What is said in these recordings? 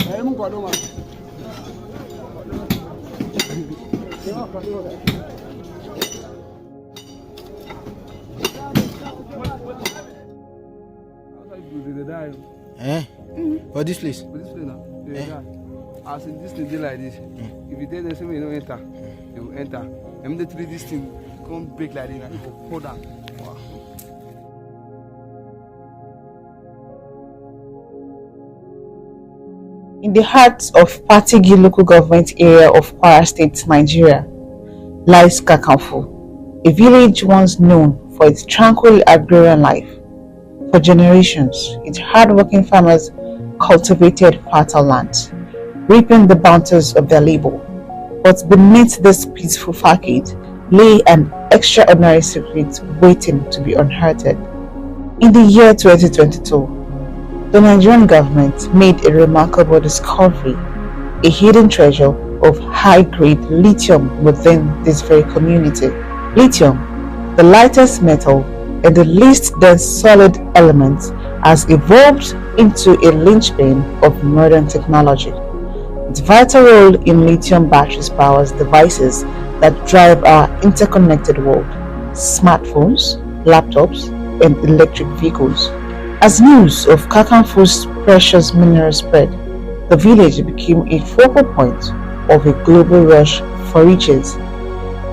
For this place? For this place now. As in this thing, like this. If you tell them, say, you don't enter, they will enter. Immediately, this thing can't break like this, and it will fall down. Wow. In the heart of Pategi local government area of Kwara State, Nigeria, lies Kakanfu, a village once known for its tranquil agrarian life. For generations, its hard-working farmers cultivated fertile lands, reaping the bounties of their labor. But beneath this peaceful facade lay an extraordinary secret waiting to be unearthed. In the year 2022, the Nigerian government made a remarkable discovery, a hidden treasure of high-grade lithium within this very community. Lithium, the lightest metal and the least dense solid element, has evolved into a linchpin of modern technology. Its vital role in lithium batteries powers devices that drive our interconnected world, smartphones, laptops, and electric vehicles. As news of Kakanfu's precious mineral spread, the village became a focal point of a global rush for riches,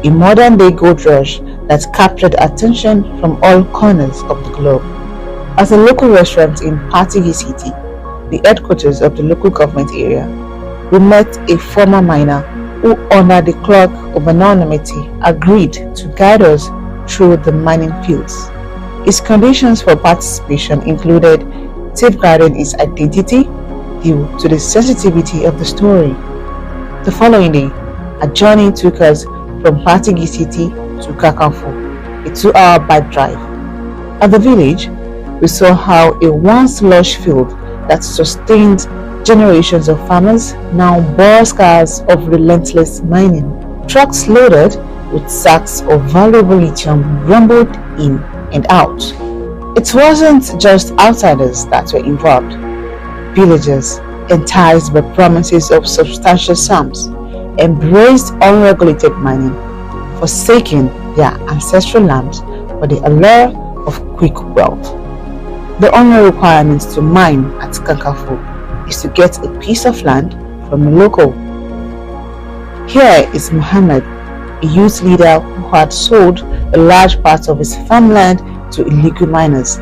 a modern-day gold rush that captured attention from all corners of the globe. At a local restaurant in Pategi City, the headquarters of the local government area, we met a former miner who, under the cloak of anonymity, agreed to guide us through the mining fields. His conditions for participation included safeguarding his identity due to the sensitivity of the story. The following day, a journey took us from Pategi City to Kakanfu, a 2-hour bike drive. At the village, we saw how a once lush field that sustained generations of farmers now bore scars of relentless mining. Trucks loaded with sacks of valuable lithium rumbled in and out. It wasn't just outsiders that were involved. Villagers, enticed by promises of substantial sums, embraced unregulated mining, forsaking their ancestral lands for the allure of quick wealth. The only requirement to mine at Kakanfu is to get a piece of land from a local. Here is Muhammad, a youth leader who had sold a large part of his farmland to illegal miners.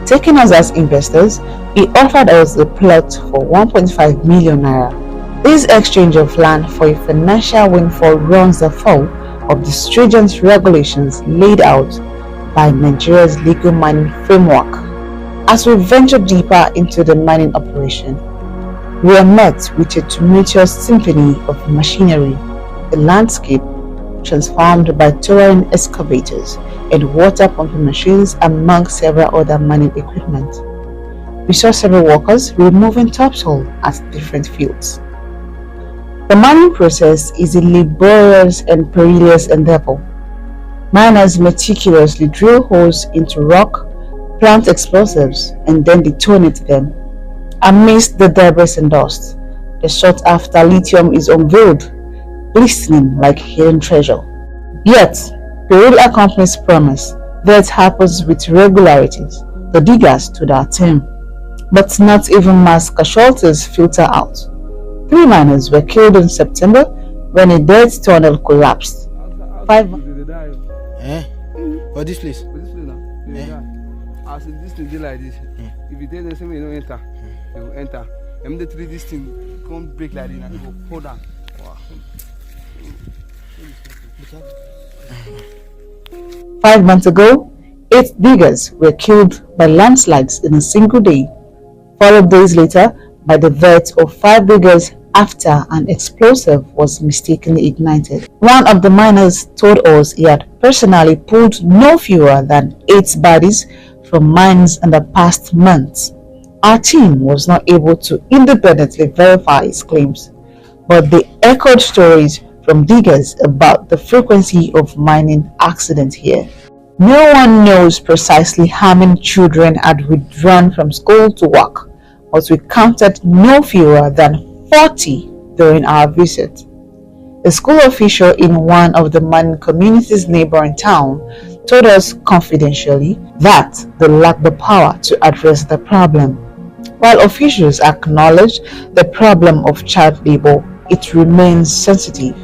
Taking us as investors, he offered us a plot for 1.5 million naira. This exchange of land for a financial windfall runs afoul of the stringent regulations laid out by Nigeria's legal mining framework. As we venture deeper into the mining operation, we are met with a tumultuous symphony of machinery, a landscape transformed by towering excavators and water pumping machines among several other mining equipment. We saw several workers removing topsoil at different fields. The mining process is a laborious and perilous endeavor. Miners meticulously drill holes into rock, plant explosives, and then detonate them. Amidst the debris and dust, the sought-after lithium is unveiled, glistening like hidden treasure. Yet, guerrilla companies promise that happens with regularities. The diggers stood our team, but not even mass casualties filter out. 3 miners were killed in September when a dirt tunnel collapsed. 5. For this place? For this place now. As in this thing, like this. If you tell them, say, you don't enter, they will enter. Immediately, this thing can't break like this, and it will fall down. Wow. 5 months ago, 8 diggers were killed by landslides in a single day, followed days later by the death of 5 diggers after an explosive was mistakenly ignited. One of the miners told us he had personally pulled no fewer than 8 bodies from mines in the past months. Our team was not able to independently verify his claims, but they echoed stories from diggers about the frequency of mining accidents here. No one knows precisely how many children had withdrawn from school to work but we counted no fewer than 40 during our visit. A school official in one of the mining community's neighboring town told us confidentially that they lack the power to address the problem. While officials acknowledge the problem of child labor, it remains sensitive.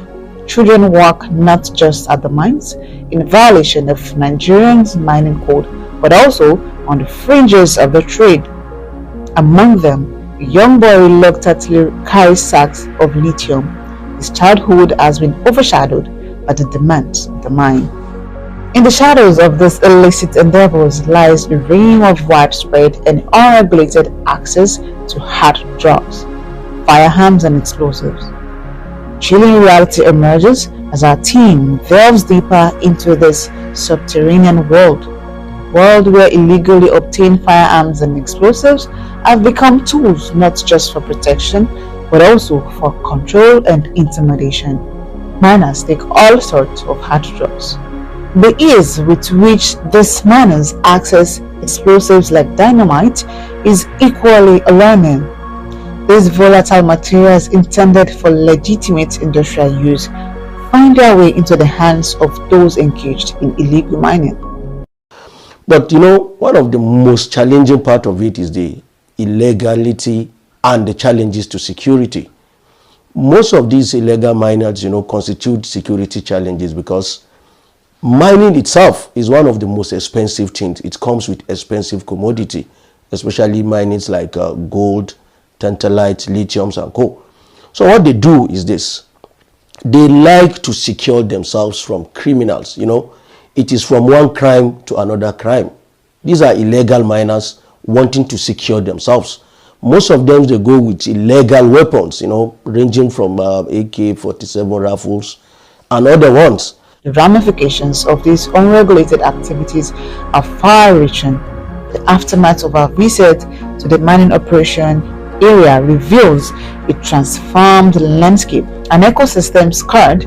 Children work not just at the mines, in violation of Nigerian's mining code, but also on the fringes of the trade. Among them, a young boy reluctantly carries sacks of lithium. His childhood has been overshadowed by the demands of the mine. In the shadows of these illicit endeavors lies a realm of widespread and unregulated access to hard drugs, firearms and explosives. Chilling reality emerges as our team delves deeper into this subterranean world where illegally obtained firearms and explosives have become tools not just for protection, but also for control and intimidation. Miners take all sorts of hard drugs. The ease with which these miners access explosives like dynamite is equally alarming. These volatile materials intended for legitimate industrial use find their way into the hands of those engaged in illegal mining. But one of the most challenging part of it is the illegality and the challenges to security. Most of these illegal miners, constitute security challenges because mining itself is one of the most expensive things. It comes with expensive commodity, especially minings like gold, tantalite, lithiums, and coal. So what they do is this. They like to secure themselves from criminals. It is from one crime to another crime. These are illegal miners wanting to secure themselves. Most of them, they go with illegal weapons, ranging from AK-47 rifles and other ones. The ramifications of these unregulated activities are far-reaching. The aftermath of our visit to the mining operation area reveals a transformed landscape, an ecosystem scarred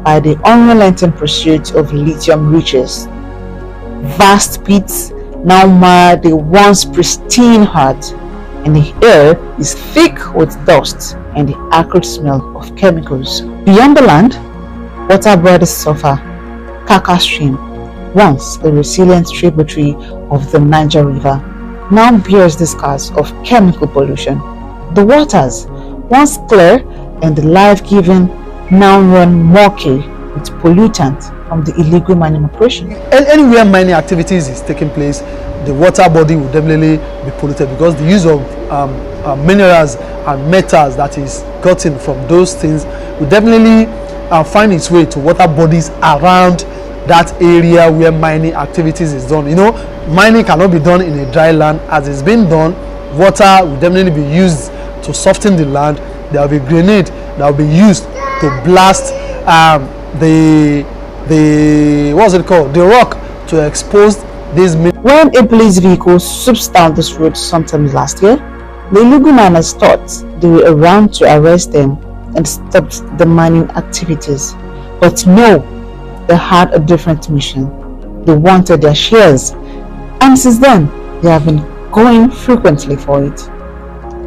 by the unrelenting pursuit of lithium riches. Vast pits now mar the once pristine heart, and the air is thick with dust and the acrid smell of chemicals. Beyond the land, water bodies suffer. Kaka stream, once a resilient tributary of the Niger River, now bears the scars of chemical pollution. The waters, once clear and life-giving, now run murky with pollutant from the illegal mining operation. Anywhere mining activities is taking place, the water body will definitely be polluted because the use of minerals and metals that is gotten from those things will definitely find its way to water bodies around that area where mining activities is done. Mining cannot be done in a dry land. As it's been done, water will definitely be used to soften the land. There will be grenade that will be used to blast the rock to expose these. When a police vehicle swoops down this road sometime last year, the illegal miners thought they were around to arrest them and stopped the mining activities. But no, they had a different mission. They wanted their shares, and since then they have been going frequently for it.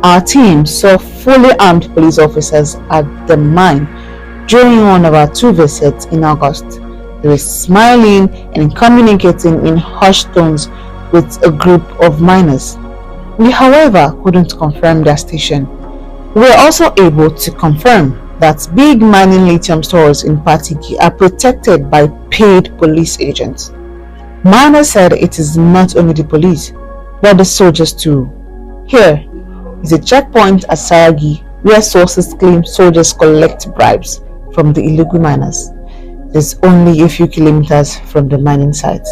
Our team saw fully armed police officers at the mine during one of our 2 visits in August. They were smiling and communicating in hushed tones with a group of miners. We, however, couldn't confirm their station. We were also able to confirm that big mining lithium stores in Pategi are protected by paid police agents. Miners said it is not only the police, but the soldiers too. Here is a checkpoint at Saragi where sources claim soldiers collect bribes from the illegal miners. It is only a few kilometers from the mining site.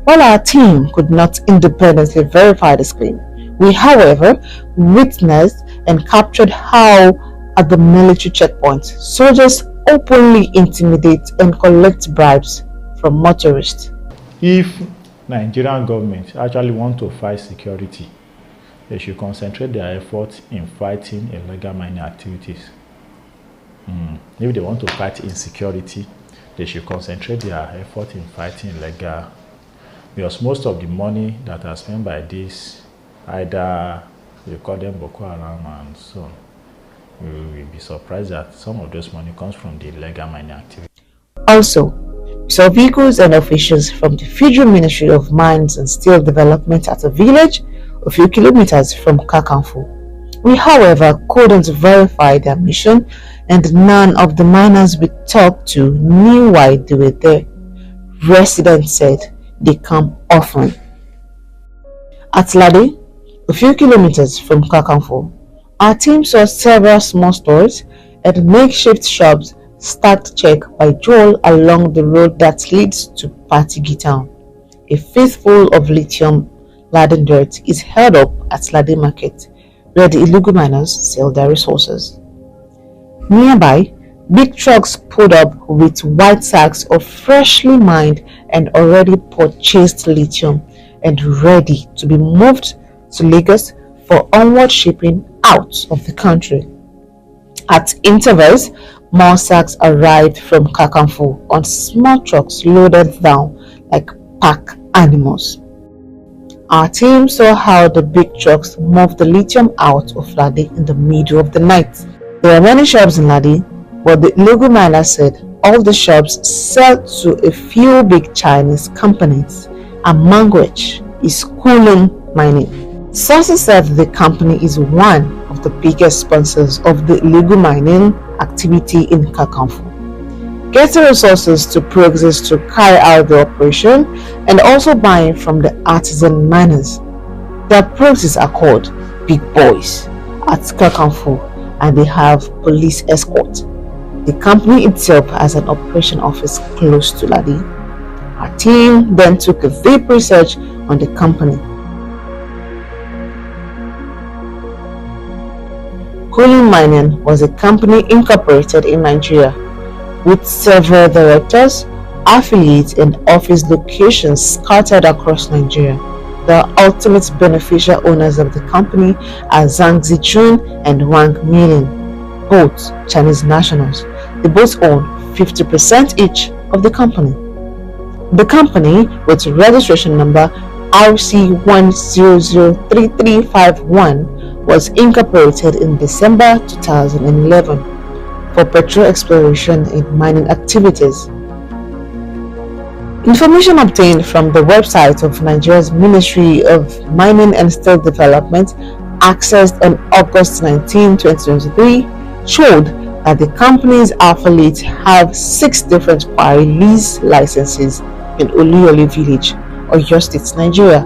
While our team could not independently verify this claim, we, however, witnessed and captured how, at the military checkpoint, soldiers openly intimidate and collect bribes from motorists. If Nigerian government actually want to fight security, they should concentrate their efforts in fighting illegal mining activities. If they want to fight insecurity, they should concentrate their effort in fighting illegal, because most of the money that are spent by this either You call them Boko Haram and so on. You will be surprised that some of this money comes from the illegal mining activity. Also, we saw vehicles and officials from the Federal Ministry of Mines and Steel Development at a village a few kilometers from Kakanfu. We, however, couldn't verify their mission, and none of the miners we talked to knew why they were there. Residents said they come often. At Lade, a few kilometers from Kakanfu, our team saw several small stores and makeshift shops stacked check by Joel along the road that leads to Pategi town. A faithful of lithium laden dirt is held up at Lade Market, where the illegal miners sell their resources. Nearby, big trucks pulled up with white sacks of freshly mined and already purchased lithium and ready to be moved to Lagos for onward shipping out of the country. At intervals, more sacks arrived from Kakanfu on small trucks loaded down like pack animals. Our team saw how the big trucks moved the lithium out of Lade in the middle of the night. There are many shops in Lade, but the illegal miner said all the shops sell to a few big Chinese companies, among which is Kulum Mining. Sources said the company is one of the biggest sponsors of the illegal mining activity in Kakanfu, getting resources to pre-exist to carry out the operation and also buying from the artisan miners. Their proxies are called Big Boys at Kakanfu, and they have police escort. The company itself has an operation office close to Lade. Our team then took a deep research on the company. Kulum Mining was a company incorporated in Nigeria with several directors, affiliates, and office locations scattered across Nigeria. The ultimate beneficial owners of the company are Zhang Zichun and Wang Milin, both Chinese nationals. They both own 50% each of the company. The company, with registration number RC1003351, was incorporated in December 2011 for petrol exploration and mining activities. Information obtained from the website of Nigeria's Ministry of Mining and Steel Development, accessed on August 19, 2023, showed that the company's affiliates have 6 different quarry lease licenses in Oluyole village, Oyo State, Nigeria.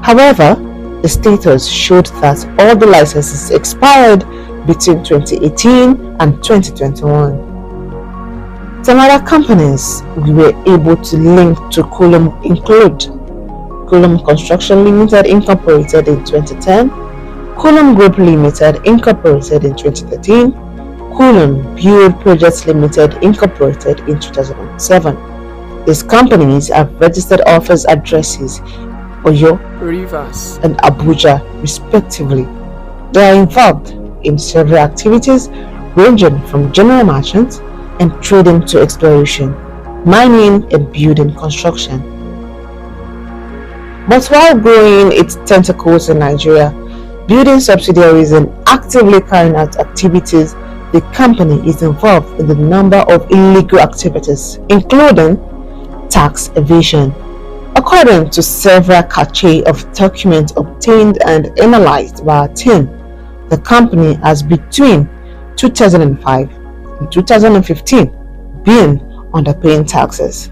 However, the status showed that all the licenses expired between 2018 and 2021. Some other companies we were able to link to Kulum include Kulum Construction Limited Incorporated in 2010, Kulum Group Limited Incorporated in 2013, Kulum Build Projects Limited Incorporated in 2007. These companies have registered office addresses Oyo, Rivers, and Abuja, respectively. They are involved in several activities ranging from general merchants and trading to exploration, mining, and building construction. But while growing its tentacles in Nigeria, building subsidiaries, and actively carrying out activities, the company is involved in a number of illegal activities, including tax evasion. According to several cache of documents obtained and analyzed by our team, the company has between 2005 and 2015 been underpaying taxes.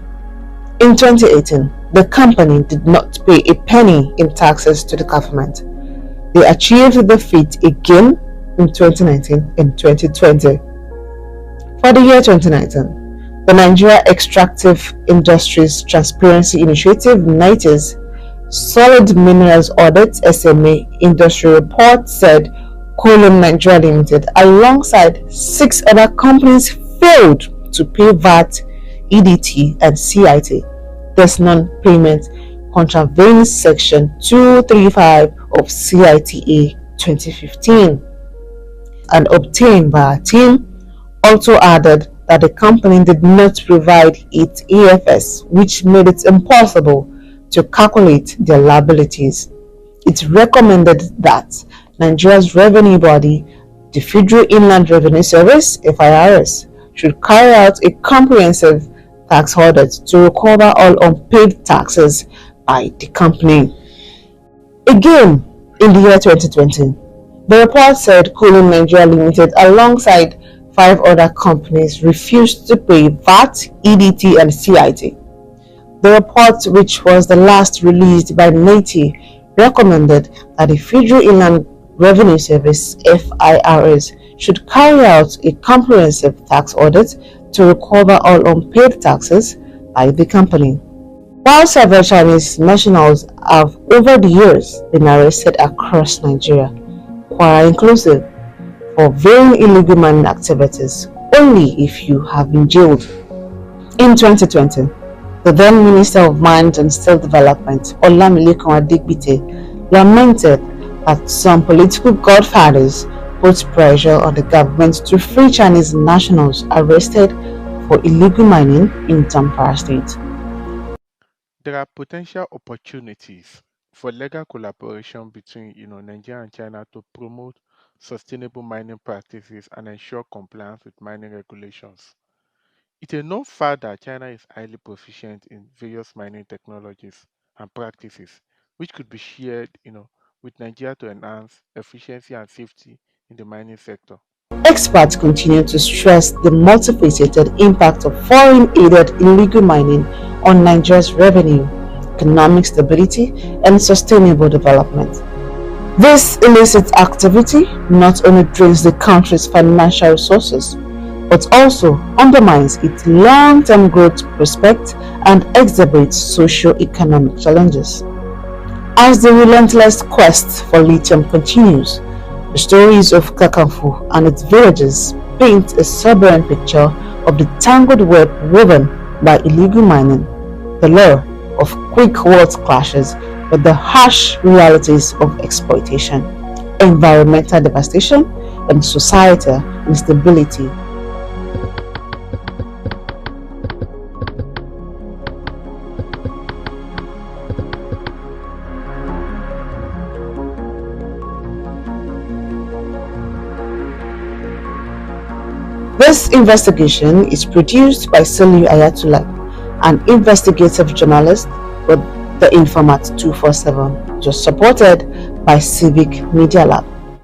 In 2018, the company did not pay a penny in taxes to the government. They achieved the feat again in 2019 and 2020. For the year 2019, the Nigeria Extractive Industries Transparency Initiative (NITIS) Solid Minerals Audit SMA Industry Report said Kulum Nigeria Limited alongside 6 other companies failed to pay VAT, EDT, and CIT. This non-payment contravenes Section 235 of CITA 2015. And obtained by our team also added that the company did not provide its AFS, which made it impossible to calculate their liabilities. It recommended that Nigeria's revenue body, the Federal Inland Revenue Service (FIRS), should carry out a comprehensive tax audit to recover all unpaid taxes by the company. Again, in the year 2020, the report said Cooling Nigeria Limited alongside 5 other companies refused to pay VAT, EDT and CIT. The report, which was the last released by NATI, recommended that the Federal Inland Revenue Service (FIRS) should carry out a comprehensive tax audit to recover all unpaid taxes by the company. While several Chinese nationals have over the years been arrested across Nigeria, Kwara inclusive, for varying illegal mining activities only if you have been jailed. In 2020, the then Minister of Mines and Steel Development, Olamilekan Adegbite, lamented that some political godfathers put pressure on the government to free Chinese nationals arrested for illegal mining in Zamfara State. There are potential opportunities for legal collaboration between Nigeria and China to promote sustainable mining practices and ensure compliance with mining regulations. It is known fact that China is highly proficient in various mining technologies and practices, which could be shared, with Nigeria to enhance efficiency and safety in the mining sector. Experts continue to stress the multifaceted impact of foreign-aided illegal mining on Nigeria's revenue, economic stability, and sustainable development. This illicit activity not only drains the country's financial resources, but also undermines its long-term growth prospects and exhibits socio-economic challenges. As the relentless quest for lithium continues, the stories of Kakanfu and its villages paint a sobering picture of the tangled web woven by illegal mining, the lure of quick world clashes with the harsh realities of exploitation, environmental devastation, and societal instability. This investigation is produced by SALIHU Ayatullahi, an investigative journalist with the Informat 247, just supported by Civic Media Lab.